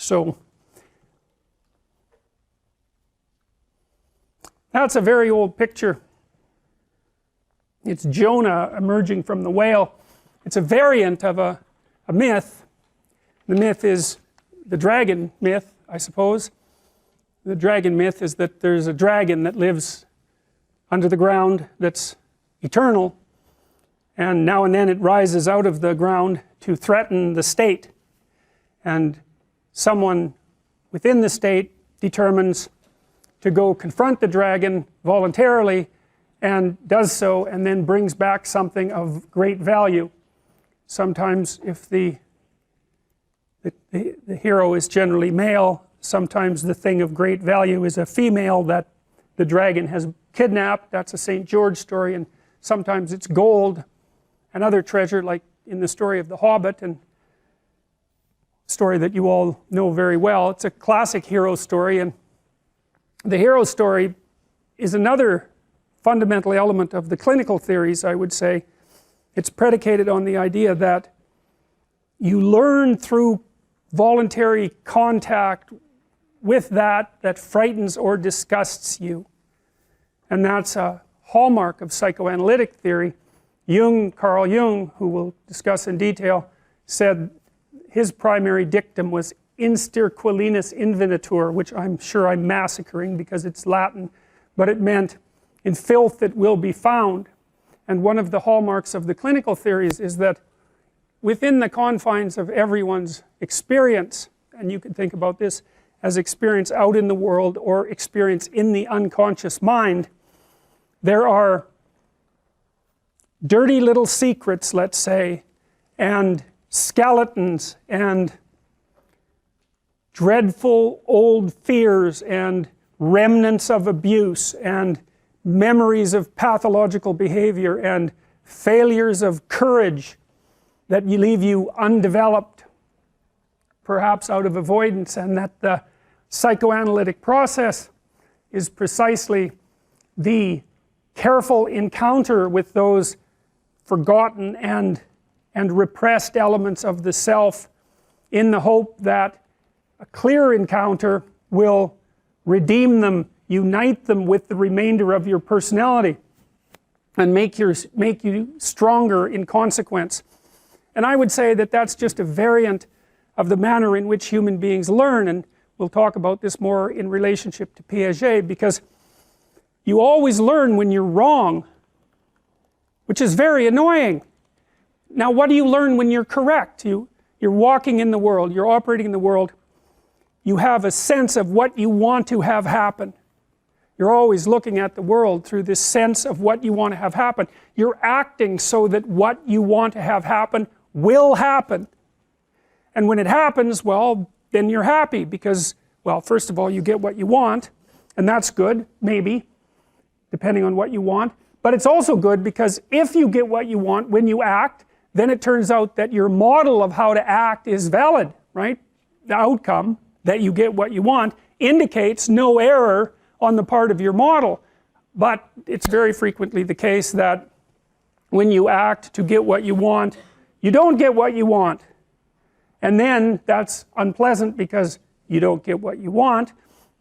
So that's a very old picture. It's Jonah emerging from the whale. It's a variant of a myth. The myth is the dragon myth, I suppose. The dragon myth is that there's a dragon that lives under the ground that's eternal, and now and then it rises out of the ground to threaten the state, and someone within the state determines to go confront the dragon voluntarily and does so, and then brings back something of great value. Sometimes if the hero is generally male, sometimes the thing of great value is a female that the dragon has kidnapped. That's a St. George story. And sometimes it's gold and other treasure, like in the story of the Hobbit, and a story that you all know very well. It's a classic hero story, and the hero story is another fundamental element of the clinical theories, I would say. It's predicated on the idea that you learn through voluntary contact with that frightens or disgusts you, and that's a hallmark of psychoanalytic theory. Carl Jung, who we'll discuss in detail, said his primary dictum was insterquilinus invenitur, which I'm sure I'm massacring because it's Latin, but it meant in filth it will be found. And one of the hallmarks of the clinical theories is that within the confines of everyone's experience, and you can think about this as experience out in the world or experience in the unconscious mind, there are dirty little secrets, let's say, and skeletons and dreadful old fears and remnants of abuse and memories of pathological behavior and failures of courage that leave you undeveloped, perhaps out of avoidance, and that the psychoanalytic process is precisely the careful encounter with those forgotten and repressed elements of the self, in the hope that a clear encounter will redeem them, unite them with the remainder of your personality, and make you stronger in consequence. And I would say that that's just a variant of the manner in which human beings learn, and we'll talk about this more in relationship to Piaget, because you always learn when you're wrong, which is very annoying. Now, what do you learn when you're correct? You're walking in the world, you're operating in the world, you have a sense of what you want to have happen. You're always looking at the world through this sense of what you want to have happen. You're acting so that what you want to have happen will happen. And when it happens, well, then you're happy because, well, first of all, you get what you want, and that's good, maybe, depending on what you want. But it's also good because if you get what you want when you act, then it turns out that your model of how to act is valid, right? The outcome, that you get what you want, indicates no error on the part of your model. But it's very frequently the case that when you act to get what you want, you don't get what you want. And then that's unpleasant because you don't get what you want,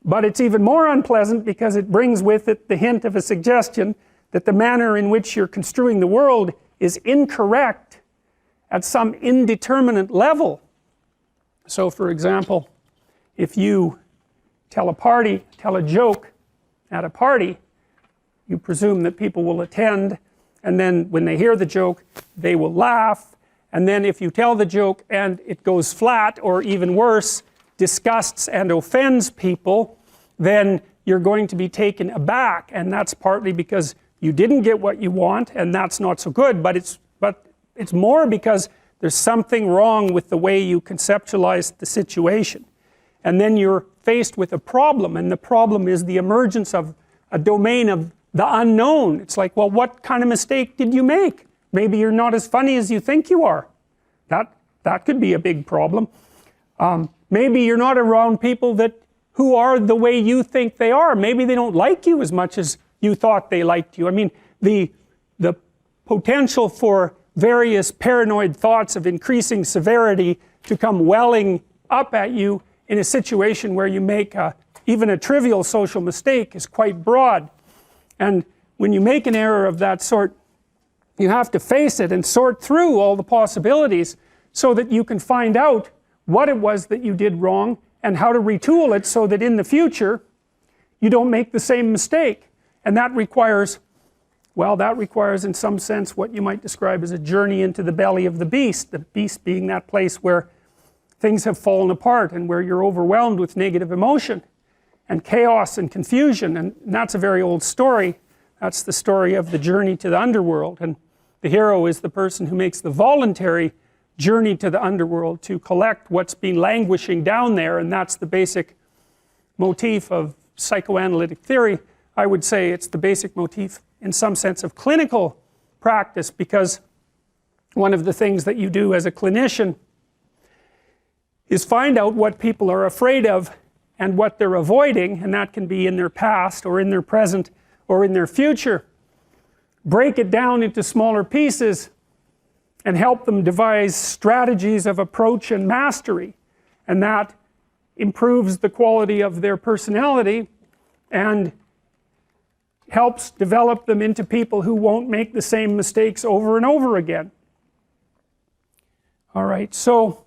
but it's even more unpleasant because it brings with it the hint of a suggestion that the manner in which you're construing the world is incorrect at some indeterminate level. So for example, if you tell a joke at a party, you presume that people will attend, and then when they hear the joke, they will laugh, and then if you tell the joke and it goes flat, or even worse, disgusts and offends people, then you're going to be taken aback, and that's partly because you didn't get what you want, and that's not so good, but it's more because there's something wrong with the way you conceptualize the situation. And then you're faced with a problem, and the problem is the emergence of a domain of the unknown. It's like, well, what kind of mistake did you make? Maybe you're not as funny as you think you are. That could be a big problem. Maybe you're not around people who are the way you think they are. Maybe they don't like you as much as you thought they liked you. I mean, the potential for various paranoid thoughts of increasing severity to come welling up at you in a situation where you make even a trivial social mistake is quite broad, and when you make an error of that sort, you have to face it and sort through all the possibilities so that you can find out what it was that you did wrong and how to retool it so that in the future you don't make the same mistake. And that requires, well, that requires in some sense what you might describe as a journey into the belly of the beast being that place where things have fallen apart and where you're overwhelmed with negative emotion and chaos and confusion. And that's a very old story. That's the story of the journey to the underworld, and the hero is the person who makes the voluntary journey to the underworld to collect what's been languishing down there, and that's the basic motif of psychoanalytic theory. I would say it's the basic motif in some sense of clinical practice, because one of the things that you do as a clinician is find out what people are afraid of and what they're avoiding, and that can be in their past or in their present or in their future. Break it down into smaller pieces and help them devise strategies of approach and mastery, and that improves the quality of their personality and helps develop them into people who won't make the same mistakes over and over again. Alright, so